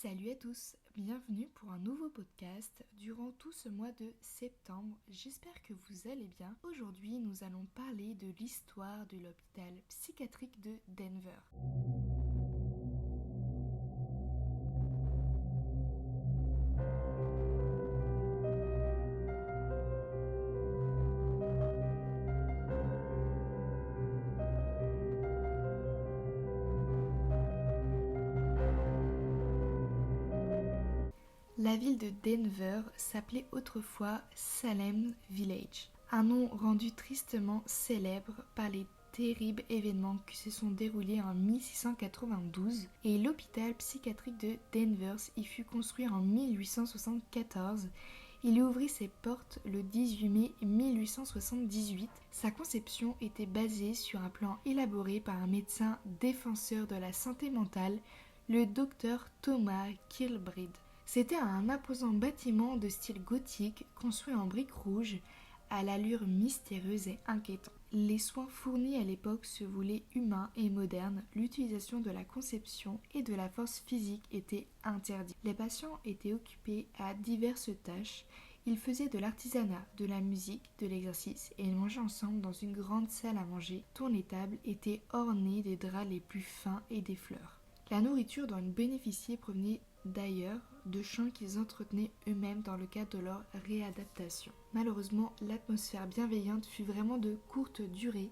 Salut à tous, bienvenue pour un nouveau podcast durant tout ce mois de septembre. J'espère que vous allez bien. Aujourd'hui, nous allons parler de l'histoire de l'hôpital psychiatrique de Denver. La ville de Denver s'appelait autrefois Salem Village, un nom rendu tristement célèbre par les terribles événements qui se sont déroulés en 1692 et l'hôpital psychiatrique de Denver y fut construit en 1874. Il y ouvrit ses portes le 18 mai 1878. Sa conception était basée sur un plan élaboré par un médecin défenseur de la santé mentale, le docteur Thomas Kilbride. C'était un imposant bâtiment de style gothique construit en briques rouges à l'allure mystérieuse et inquiétante. Les soins fournis à l'époque se voulaient humains et modernes. L'utilisation de la conception et de la force physique était interdite. Les patients étaient occupés à diverses tâches. Ils faisaient de l'artisanat, de la musique, de l'exercice et ils mangeaient ensemble dans une grande salle à manger dont les tables étaient ornées des draps les plus fins et des fleurs. La nourriture dont ils bénéficiaient provenait d'ailleurs de champs qu'ils entretenaient eux-mêmes dans le cadre de leur réadaptation. Malheureusement, l'atmosphère bienveillante fut vraiment de courte durée,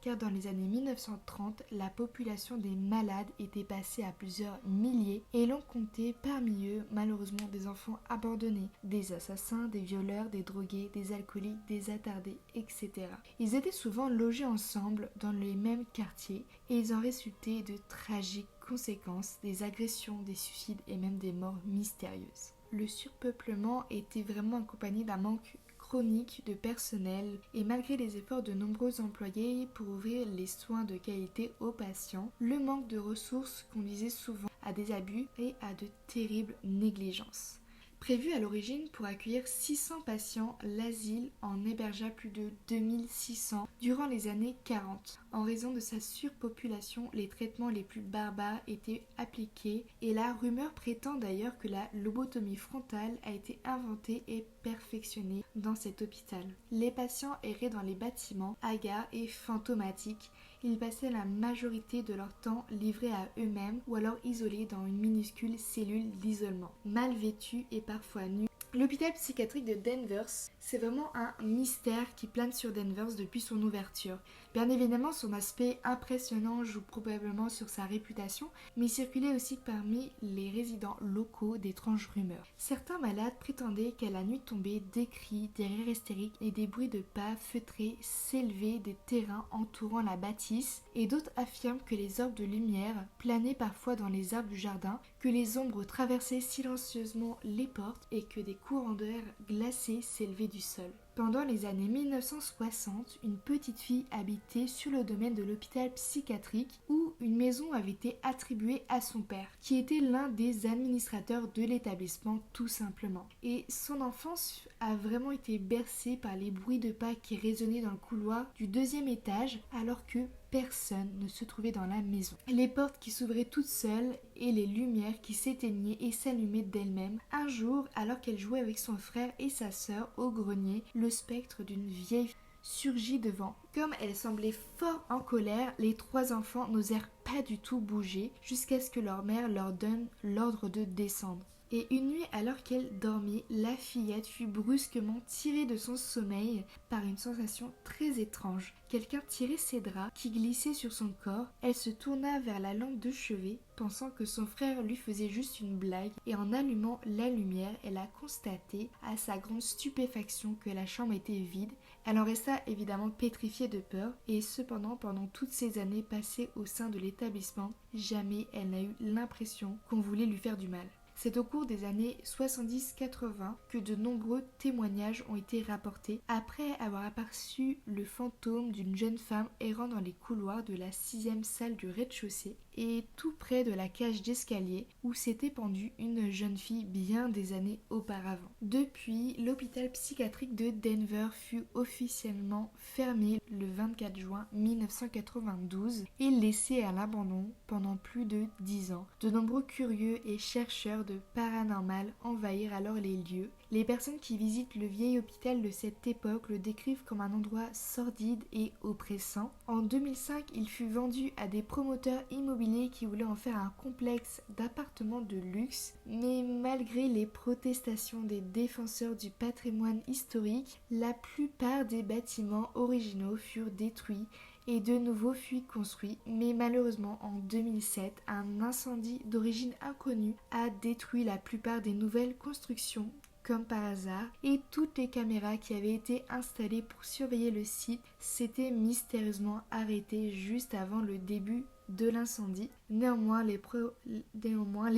car dans les années 1930, la population des malades était passée à plusieurs milliers et l'on comptait parmi eux malheureusement des enfants abandonnés, des assassins, des violeurs, des drogués, des alcooliques, des attardés, etc. Ils étaient souvent logés ensemble dans les mêmes quartiers et ils en résultaient de tragiques conséquences, des agressions, des suicides et même des morts mystérieuses. Le surpeuplement était vraiment accompagné d'un manque chronique de personnel et malgré les efforts de nombreux employés pour ouvrir les soins de qualité aux patients, le manque de ressources conduisait souvent à des abus et à de terribles négligences. Prévu à l'origine pour accueillir 600 patients, l'asile en hébergea plus de 2600 durant les années 40. En raison de sa surpopulation, les traitements les plus barbares étaient appliqués et la rumeur prétend d'ailleurs que la lobotomie frontale a été inventée et perfectionnée dans cet hôpital. Les patients erraient dans les bâtiments, hagards et fantomatiques. Ils passaient la majorité de leur temps livrés à eux-mêmes ou alors isolés dans une minuscule cellule d'isolement. Mal vêtus et parfois nus. L'hôpital psychiatrique de Denver, c'est vraiment un mystère qui plane sur Denver depuis son ouverture. Bien évidemment, son aspect impressionnant joue probablement sur sa réputation, mais il circulait aussi parmi les résidents locaux d'étranges rumeurs. Certains malades prétendaient qu'à la nuit tombée, des cris, des rires hystériques et des bruits de pas feutrés s'élevaient des terrains entourant la bâtisse, et d'autres affirment que les orbes de lumière planaient parfois dans les arbres du jardin, que les ombres traversaient silencieusement les portes et que des courants d'air glacés s'élevaient du sol. Pendant les années 1960, une petite fille habitait sur le domaine de l'hôpital psychiatrique où une maison avait été attribuée à son père, qui était l'un des administrateurs de l'établissement tout simplement. Et son enfance a vraiment été bercée par les bruits de pas qui résonnaient dans le couloir du deuxième étage alors que personne ne se trouvait dans la maison. Les portes qui s'ouvraient toutes seules et les lumières qui s'éteignaient et s'allumaient d'elles-mêmes. Un jour, alors qu'elle jouait avec son frère et sa sœur au grenier, le spectre d'une vieille surgit devant. Comme elle semblait fort en colère, les trois enfants n'osèrent pas du tout bouger jusqu'à ce que leur mère leur donne l'ordre de descendre. Et une nuit, alors qu'elle dormait, la fillette fut brusquement tirée de son sommeil par une sensation très étrange. Quelqu'un tirait ses draps qui glissaient sur son corps. Elle se tourna vers la lampe de chevet, pensant que son frère lui faisait juste une blague, et en allumant la lumière, elle a constaté, à sa grande stupéfaction, que la chambre était vide. Elle en resta évidemment pétrifiée de peur, et cependant, pendant toutes ces années passées au sein de l'établissement, jamais elle n'a eu l'impression qu'on voulait lui faire du mal. C'est au cours des années 70-80 que de nombreux témoignages ont été rapportés après avoir aperçu le fantôme d'une jeune femme errant dans les couloirs de la 6e salle du rez-de-chaussée. et tout près de la cage d'escalier où s'était pendue une jeune fille bien des années auparavant. Depuis, l'hôpital psychiatrique de Denver fut officiellement fermé le 24 juin 1992 et laissé à l'abandon pendant plus de 10 ans. De nombreux curieux et chercheurs de paranormal envahirent alors les lieux. Les personnes qui visitent le vieil hôpital de cette époque le décrivent comme un endroit sordide et oppressant. En 2005, il fut vendu à des promoteurs immobiliers qui voulaient en faire un complexe d'appartements de luxe, mais malgré les protestations des défenseurs du patrimoine historique, la plupart des bâtiments originaux furent détruits et de nouveau fut construit, mais malheureusement en 2007, un incendie d'origine inconnue a détruit la plupart des nouvelles constructions comme par hasard, et toutes les caméras qui avaient été installées pour surveiller le site s'étaient mystérieusement arrêtées juste avant le début de l'incendie. Néanmoins, les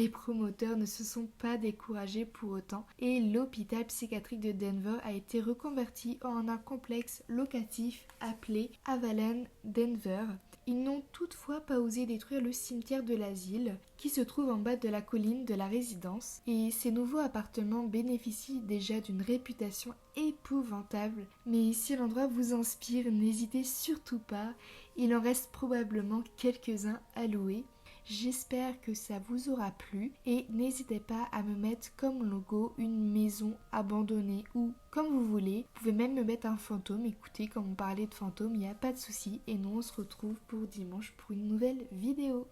promoteurs ne se sont pas découragés pour autant et l'hôpital psychiatrique de Denver a été reconverti en un complexe locatif appelé Avalon Denver. Ils n'ont toutefois pas osé détruire le cimetière de l'asile qui se trouve en bas de la colline de la résidence et ces nouveaux appartements bénéficient déjà d'une réputation épouvantable. Mais si l'endroit vous inspire, n'hésitez surtout pas, il en reste probablement quelques-uns à louer. J'espère que ça vous aura plu et n'hésitez pas à me mettre comme logo une maison abandonnée ou comme vous voulez. Vous pouvez même me mettre un fantôme. Écoutez, comme on parlait de fantômes, il n'y a pas de souci. Et nous on se retrouve pour dimanche pour une nouvelle vidéo.